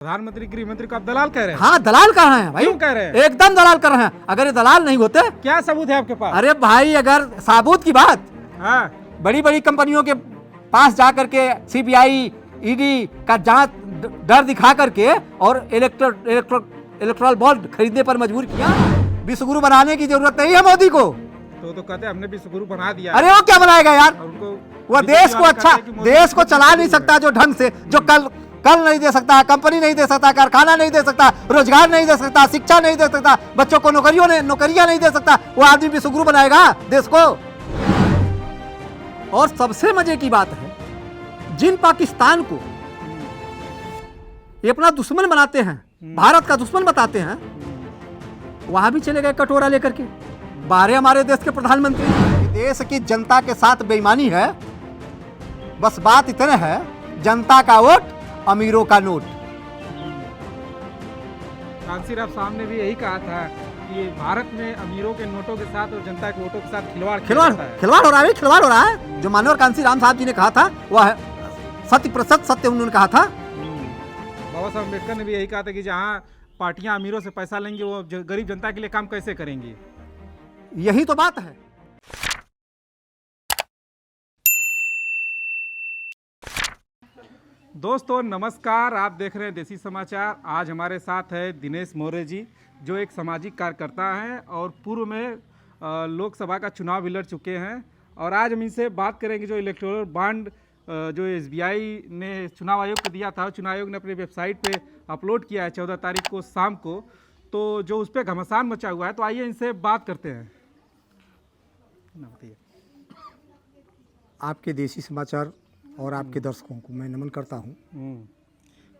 प्रधानमंत्री गृह मंत्री को आप दलाल कह रहे हैं? हाँ, दलाल कह रहे हैं भाई। क्यों कह रहे हैं? एकदम दलाल कर रहे हैं। अगर ये दलाल नहीं होते, क्या सबूत है आपके पास? अरे भाई अगर साबुत की बात, हाँ, बड़ी बड़ी कंपनियों के पास जा करके सीबीआई ईडी का जांच डर दिखा करके और इलेक्ट्रल बॉन्ड खरीदने पर मजबूर किया। विश्वगुरु बनाने की जरूरत नहीं है मोदी को। तो कहते हैं हमने विश्वगुरु बना दिया। अरे वो क्या बनाएगा यार? और उनको वो देश को अच्छा, देश को चला नहीं सकता जो ढंग से, जो कल नहीं दे सकता, कंपनी नहीं दे सकता, कारखाना नहीं दे सकता, रोजगार नहीं दे सकता, शिक्षा नहीं दे सकता, बच्चों को नौकरियां नहीं दे सकता, वो आदमी विश्वगुरु बनाएगा देश को। और सबसे मजे की बात है, जिन पाकिस्तान को ये अपना दुश्मन बनाते हैं, भारत का दुश्मन बताते हैं, वहां भी चले गए कटोरा लेकर के। बाहर हमारे देश के प्रधानमंत्री। देश की जनता के साथ बेईमानी है। बस बात इतने है, जनता का वोट, अमीरों का नोट। कांसी राव साहब ने भी यही कहा था कि भारत में अमीरों के नोटों के साथ और जनता के वोटों के साथ खिलवाड़ हो रहा है, खिलवाड़ हो रहा है। जो मानवर कांसी राम साहब जी ने कहा था वह सत्य प्रतिशत सत्य उन्होंने कहा था। बाबा साहब अम्बेडकर ने भी यही कहा था कि जहाँ पार्टियां अमीरों से पैसा लेंगी वो गरीब जनता के लिए काम कैसे करेंगी। यही तो बात है। दोस्तों नमस्कार, आप देख रहे हैं देसी समाचार। आज हमारे साथ है दिनेश मौर्य जी, जो एक सामाजिक कार्यकर्ता हैं और पूर्व में लोकसभा का चुनाव भी लड़ चुके हैं। और आज हम इनसे बात करेंगे जो इलेक्टोरल बॉन्ड जो एसबीआई ने चुनाव आयोग को दिया था, चुनाव आयोग ने अपने वेबसाइट पे अपलोड किया है 14 तारीख को शाम को, तो जो उस पर घमासान मचा हुआ है। तो आइए इनसे बात करते हैं। आपके देसी समाचार और आपके दर्शकों को मैं नमन करता हूँ।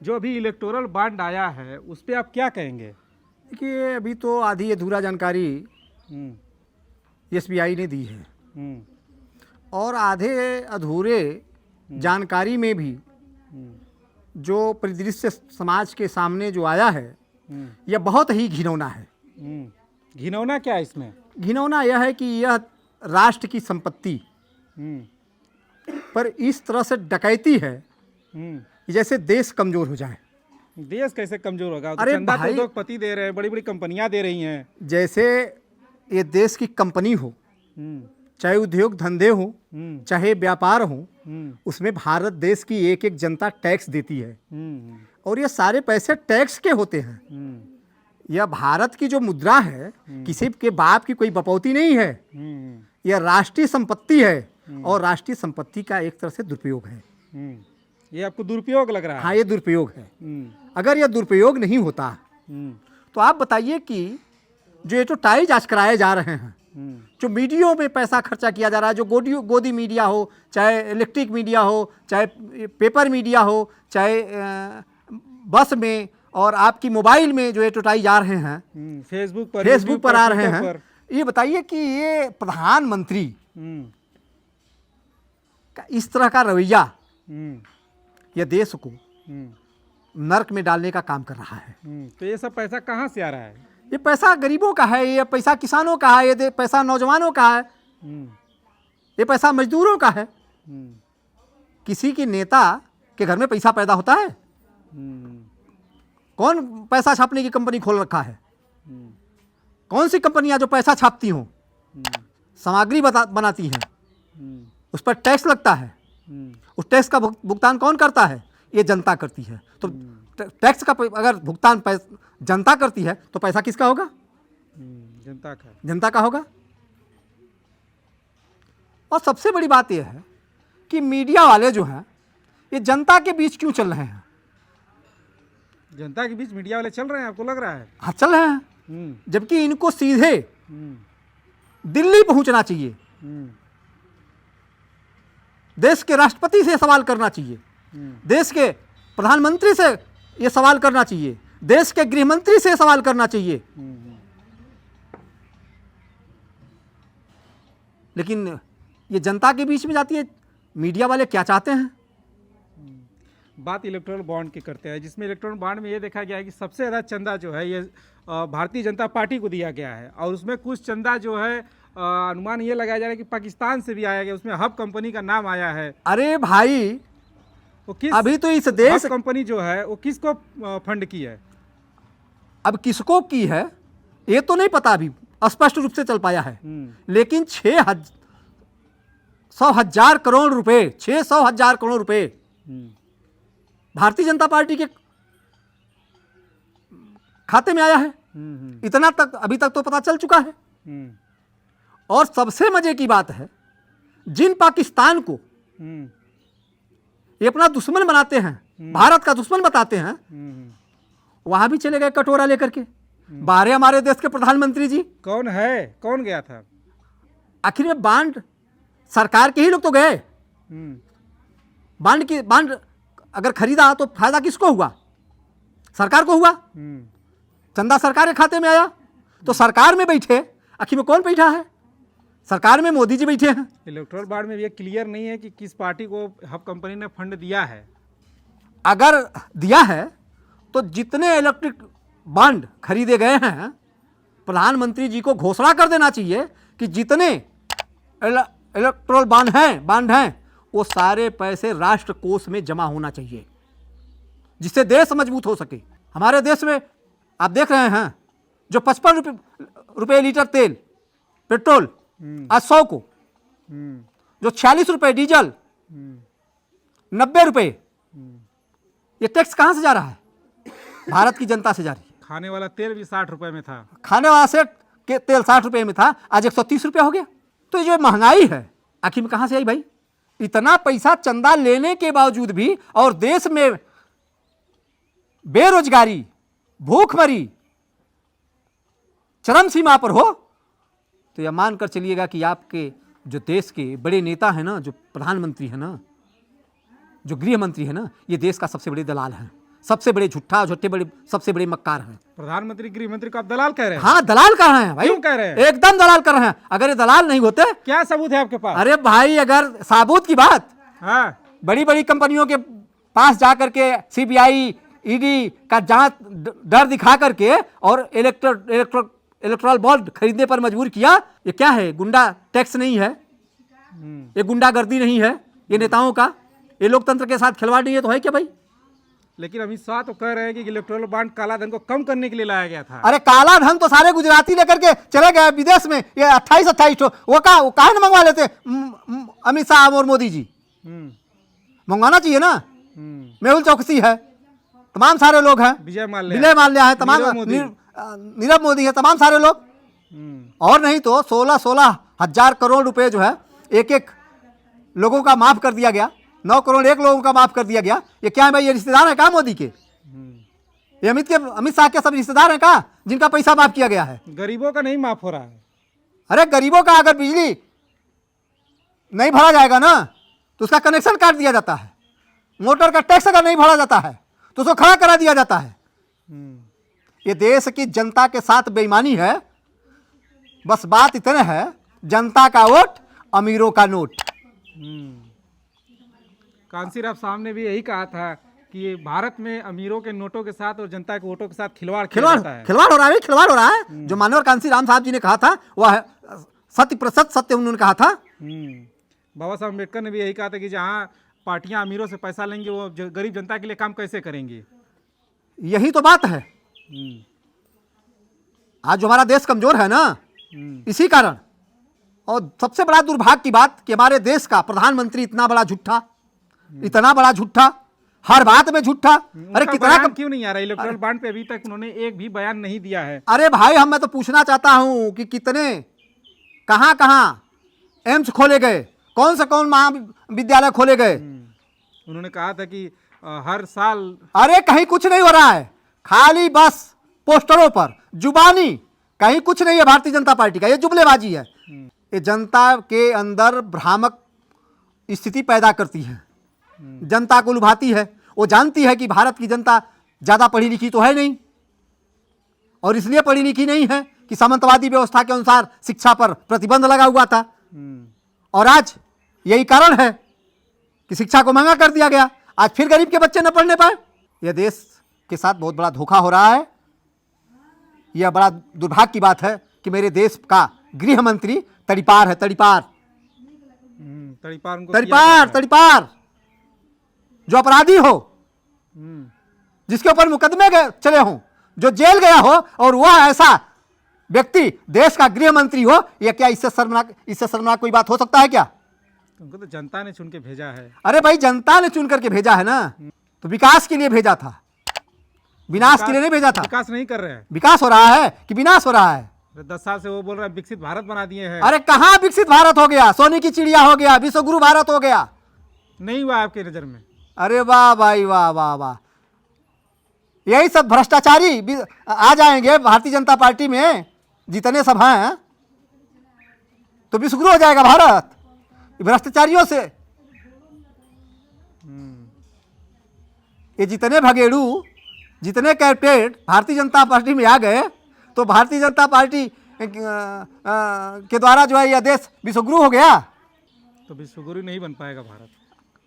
जो अभी इलेक्टोरल बॉन्ड आया है उस पर आप क्या कहेंगे? देखिए, अभी तो आधी अधूरा जानकारी एसबीआई ने दी है और आधे अधूरे जानकारी में भी जो परिदृश्य समाज के सामने जो आया है यह बहुत ही घिनौना है। घिनौना क्या है इसमें? घिनौना यह है कि यह राष्ट्र की संपत्ति पर इस तरह से डकैती है कि जैसे देश कमजोर हो जाए। देश कैसे कमजोर होगा? अरे चंदा तो भाई, उद्योगपति दे रहे हैं, बड़ी बड़ी कंपनियां दे रही हैं। जैसे ये देश की कंपनी हो, चाहे उद्योग धंधे हो, चाहे व्यापार हो, उसमें भारत देश की एक एक जनता टैक्स देती है और ये सारे पैसे टैक्स के होते हैं। यह भारत की जो मुद्रा है किसी के बाप की कोई बपौती नहीं है। यह राष्ट्रीय संपत्ति है और राष्ट्रीय संपत्ति का एक तरह से दुरुपयोग है। ये आपको दुरुपयोग लग रहा है? हाँ, ये दुरुपयोग है। अगर यह दुरुपयोग नहीं होता तो आप बताइए कि जो एडवर्टाइज आज कराए जा रहे हैं, जो मीडिया में पैसा खर्चा किया जा रहा है, जो गोदी मीडिया हो, चाहे इलेक्ट्रिक मीडिया हो, चाहे पेपर मीडिया हो, चाहे बस में और आपकी मोबाइल में जो एडवर्टाइज आ रहे हैं, फेसबुक पर आ रहे हैं, ये बताइए कि ये प्रधानमंत्री का इस तरह का रवैया यह देश को नर्क में डालने का काम कर रहा है। तो ये सब पैसा कहाँ से आ रहा है? ये पैसा गरीबों का है, ये पैसा किसानों का है, ये पैसा नौजवानों का है, ये पैसा मजदूरों का है। किसी के नेता के घर में पैसा पैदा होता है? कौन पैसा छापने की कंपनी खोल रखा है? कौन सी कंपनियां जो पैसा छापती हों, सामग्री बनाती हैं, उस पर टैक्स लगता है, उस टैक्स का भुगतान कौन करता है? ये जनता करती है। तो टैक्स का अगर भुगतान जनता करती है तो पैसा किसका होगा? जनता का होगा। और सबसे बड़ी बात यह है कि मीडिया वाले जो हैं ये जनता के बीच क्यों चल रहे हैं? जनता के बीच मीडिया वाले चल रहे हैं, आपको लग रहा है? हाँ, चल रहे हैं। जबकि इनको सीधे दिल्ली पहुंचना चाहिए, देश के राष्ट्रपति से सवाल करना चाहिए, देश के प्रधानमंत्री से ये सवाल करना चाहिए, देश के गृह मंत्री से सवाल करना चाहिए। लेकिन ये जनता के बीच में जाती है। मीडिया वाले क्या चाहते हैं? बात इलेक्टोरल बॉन्ड की करते हैं, जिसमें इलेक्टोरल बॉन्ड में ये देखा गया है कि सबसे ज़्यादा चंदा जो है ये भारतीय जनता पार्टी को दिया गया है और उसमें कुछ चंदा जो है अनुमान ये लगाया जा रहा है कि पाकिस्तान से भी आया गया, उसमें हब कंपनी का नाम आया है। अरे भाई, वो किस अभी तो इस देश कंपनी जो है वो किसको फंड की है? अब किसको की है ये तो नहीं पता, अभी स्पष्ट रूप से चल पाया है। लेकिन 600,000 करोड़ रुपए, 600,000 करोड़ रुपए भारतीय जनता पार्टी के खाते में आया है। इतना तक अभी तक तो पता चल चुका है। और सबसे मजे की बात है, जिन पाकिस्तान को ये अपना दुश्मन बनाते हैं, भारत का दुश्मन बताते हैं, वहां भी चले गए कटोरा लेकर के। बाहर हमारे देश के प्रधानमंत्री जी कौन है, कौन गया था? आखिर में बांड सरकार के ही लोग तो गए। बांड अगर खरीदा तो फायदा किसको हुआ? सरकार को हुआ। चंदा सरकार के खाते में आया। तो सरकार में बैठे, आखिर में कौन बैठा है? सरकार में मोदी जी बैठे हैं। इलेक्टोरल बॉन्ड में ये क्लियर नहीं है कि किस पार्टी को हब कंपनी ने फंड दिया है। अगर दिया है तो जितने इलेक्ट्रिक बॉन्ड खरीदे गए हैं, प्रधानमंत्री जी को घोषणा कर देना चाहिए कि जितने इलेक्टोरल बॉन्ड हैं वो सारे पैसे राष्ट्र कोष में जमा होना चाहिए, जिससे देश मजबूत हो सके। हमारे देश में आप देख रहे हैं जो 55 रुपये लीटर तेल पेट्रोल आज 100 को, जो 46 रुपये डीजल, 90 रुपये, ये टैक्स कहां से जा रहा है? भारत की जनता से जा रही है। खाने वाला तेल भी 60 रुपए में था। खाने वाला से के तेल 60 रुपये में था, आज 130 रुपये हो गया। तो ये जो महंगाई है आखिर में कहां से आई भाई? इतना पैसा चंदा लेने के बावजूद भी और देश में बेरोजगारी, भूखमरी चरम सीमा पर हो, तो यह मानकर चलिएगा कि आपके जो देश के बड़े नेता हैं ना, जो प्रधानमंत्री है ना, जो गृह मंत्री है ना, ये देश का सबसे बड़े दलाल हैं, सबसे बड़े झूठा झूठे बड़े सबसे बड़े मक्कार हैं। प्रधानमंत्री गृह मंत्री को आप दलाल कह रहे हैं? हाँ, दलाल कर रहे हैं भाई। क्यों कह रहे हैं? एकदम दलाल कर रहे हैं। अगर ये दलाल नहीं होते, क्या सबूत है आपके पास? अरे भाई, अगर साबुत की बात, हाँ, बड़ी बड़ी कंपनियों के पास जाकर के सीबीआई ईडी का जांच डर दिखा करके और इलेक्टोरल बॉन्ड खरीदने पर मजबूर किया, ये क्या है? गुंडा टैक्स नहीं है, ये गुंडागर्दी नहीं है, ये नेताओं का, ये लोकतंत्र के साथ खिलवाड़ नहीं है, तो है क्या भाई? लेकिन अमित शाह तो कह रहे हैं कि इलेक्टोरल बॉन्ड काला धन को कम करने के लिए लाया गया था। अरे काला धन तो सारे गुजराती लेकर के चले गए विदेश में। ये 28 वो काहे न मंगवा लेते अमित शाह और मोदी जी? मंगवाना चाहिए ना। मेहुल चौकसी है, तमाम सारे लोग हैं, विजय माल्या है, तमाम नीरव मोदी है, तमाम सारे लोग। और नहीं तो 16 हजार करोड़ रुपए जो है एक एक लोगों का माफ कर दिया गया, 9 करोड़ एक लोगों का माफ कर दिया गया। ये क्या है भाई? ये रिश्तेदार है कहा मोदी के? ये अमित शाह के सब रिश्तेदार हैं कहा जिनका पैसा माफ किया गया है? गरीबों का नहीं माफ हो रहा है। अरे गरीबों का अगर बिजली नहीं भरा जाएगा ना तो उसका कनेक्शन काट दिया जाता है। मोटर का टैक्स अगर नहीं भरा जाता है तो उसको खड़ा करा दिया जाता है। ये देश की जनता के साथ बेईमानी है। बस बात इतने है, जनता का वोट, अमीरों का नोट। कांसीराम साहब ने भी यही कहा था कि भारत में अमीरों के नोटों के साथ और जनता के वोटों के साथ खिलवाड़ खिलवाड़ हो रहा है, खिलवाड़ हो रहा है। जो माननीय कांसीराम साहब जी ने कहा था वह 100% सत्य उन्होंने कहा था। बाबा साहब अम्बेडकर ने भी यही कहा था कि जहाँ पार्टियां अमीरों से पैसा लेंगे वो गरीब जनता के लिए काम कैसे करेंगे? यही तो बात है। आज जो हमारा देश कमजोर है ना, इसी कारण। और सबसे बड़ा दुर्भाग्य की बात कि हमारे देश का प्रधानमंत्री इतना बड़ा झूठा, इतना बड़ा झूठा, हर बात में झूठा। अरे कितना क्यों नहीं आ रहा? इलेक्टोरल बॉन्ड पे अभी तक उन्होंने एक भी बयान नहीं दिया है। अरे भाई, मैं तो पूछना चाहता हूं कि कितने कहां एम्स खोले गए, कौन से कौन महाविद्यालय खोले गए? उन्होंने कहा था कि हर साल। अरे कहीं कुछ नहीं हो रहा है, खाली बस पोस्टरों पर जुबानी, कहीं कुछ नहीं है भारतीय जनता पार्टी का। ये जुमलेबाजी है। ये जनता के अंदर भ्रामक स्थिति पैदा करती है, जनता को लुभाती है। वो जानती है कि भारत की जनता ज्यादा पढ़ी लिखी तो है नहीं, और इसलिए पढ़ी लिखी नहीं है कि सामंतवादी व्यवस्था के अनुसार शिक्षा पर प्रतिबंध लगा हुआ था। और आज यही कारण है कि शिक्षा को महंगा कर दिया गया। आज फिर गरीब के बच्चे न पढ़ने पाए। यह देश के साथ बहुत बड़ा धोखा हो रहा है। यह बड़ा दुर्भाग्य की बात है कि मेरे देश का गृह मंत्री तड़ीपार है, तड़ीपार जो अपराधी हो, जिसके ऊपर मुकदमे चले हों, जो जेल गया हो, और वह ऐसा व्यक्ति देश का गृह मंत्री हो, यह क्या इससे शर्मनाक कोई बात हो सकता है क्या? उनको तो जनता ने चुन के भेजा है। अरे भाई, जनता ने चुन करके भेजा है ना, तो विकास के लिए भेजा था, विनाश के लिए नहीं भेजा था। विकास नहीं कर रहे हैं। विकास हो रहा है कि विनाश हो रहा है? 10 साल से वो बोल रहा है विकसित भारत बना दिए हैं। अरे कहाँ विकसित भारत हो गया? सोने की चिड़िया हो गया, विश्वगुरु भारत हो गया। नहीं हुआ आपकी नजर में? अरे वाह भाई, वाह वाह वाह। यही सब भ्रष्टाचारी आ जाएंगे भारतीय जनता पार्टी में, जितने सब हैं, तो विश्वगुरु हो जाएगा भारत भ्रष्टाचारियों से। ये जितने भगेड़ू, जितने कैडेट भारतीय जनता पार्टी में आ गए, तो भारतीय जनता पार्टी के द्वारा जो है यह देश विश्वगुरु हो गया। तो विश्वगुरु नहीं बन पाएगा भारत।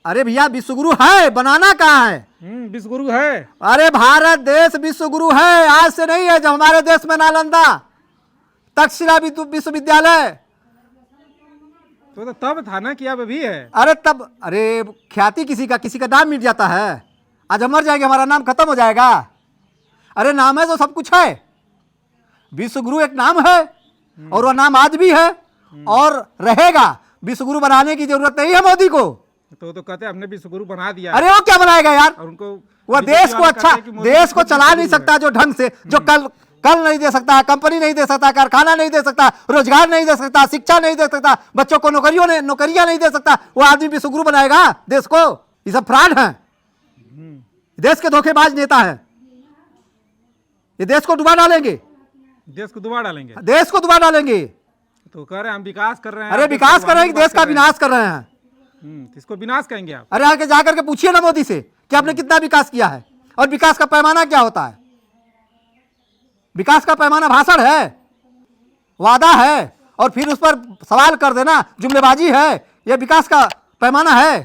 अरे भैया, विश्वगुरु है, बनाना कहाँ है? विश्वगुरु है। अरे भारत देश विश्वगुरु है, आज से नहीं है। जब हमारे देश में नालंदा तक्षशिला विश्वविद्यालय, तो तब था ना कि अब अभी है। अरे तब, अरे ख्याति किसी का नाम मिट जाता है। आज हम मर जाएंगे, हमारा नाम खत्म हो जाएगा। अरे नाम है तो सब कुछ है। विश्वगुरु एक नाम है, और वह नाम आज भी है और रहेगा। विश्वगुरु बनाने की जरूरत नहीं है मोदी को। तो कहते हैं हमने विश्वगुरु बना दिया। अरे वो क्या बनाएगा यार? और उनको वह देश को अच्छा, देश को चला नहीं सकता जो ढंग से, जो कल नहीं दे सकता, कंपनी नहीं दे सकता, कारखाना नहीं दे सकता, रोजगार नहीं दे सकता, शिक्षा नहीं दे सकता, बच्चों को नौकरियां नहीं दे सकता, वो आदमी विश्वगुरु बनाएगा देश को? ये सब फ्रॉड है, देश के धोखेबाज नेता है। ये देश को डुबा डालेंगे, देश को डुबा डालेंगे, देश को डुबा डालेंगे। तो कह रहे हैं हम विकास कर रहे हैं। अरे विकास कर रहे हैं, देश का विनाश कर रहे हैं। इसको विनाश कहेंगे आप? अरे आके जाकर के पूछिए ना मोदी से कि आपने कितना विकास किया है, और विकास का पैमाना क्या होता है? विकास का पैमाना भाषण है, वादा है, और फिर उस पर सवाल कर देना जुमलेबाजी है। यह विकास का पैमाना है?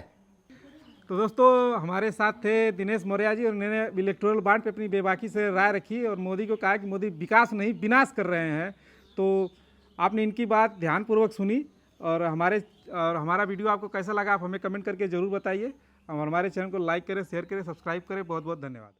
तो दोस्तों, हमारे साथ थे दिनेश मौर्य जी, और उन्होंने इलेक्टोरल बॉन्ड पे अपनी बेबाकी से राय रखी और मोदी को कहा कि मोदी विकास नहीं विनाश कर रहे हैं। तो आपने इनकी बात ध्यानपूर्वक सुनी, और हमारा वीडियो आपको कैसा लगा आप हमें कमेंट करके ज़रूर बताइए। और हमारे चैनल को लाइक करें, शेयर करें, सब्सक्राइब करें। बहुत बहुत धन्यवाद।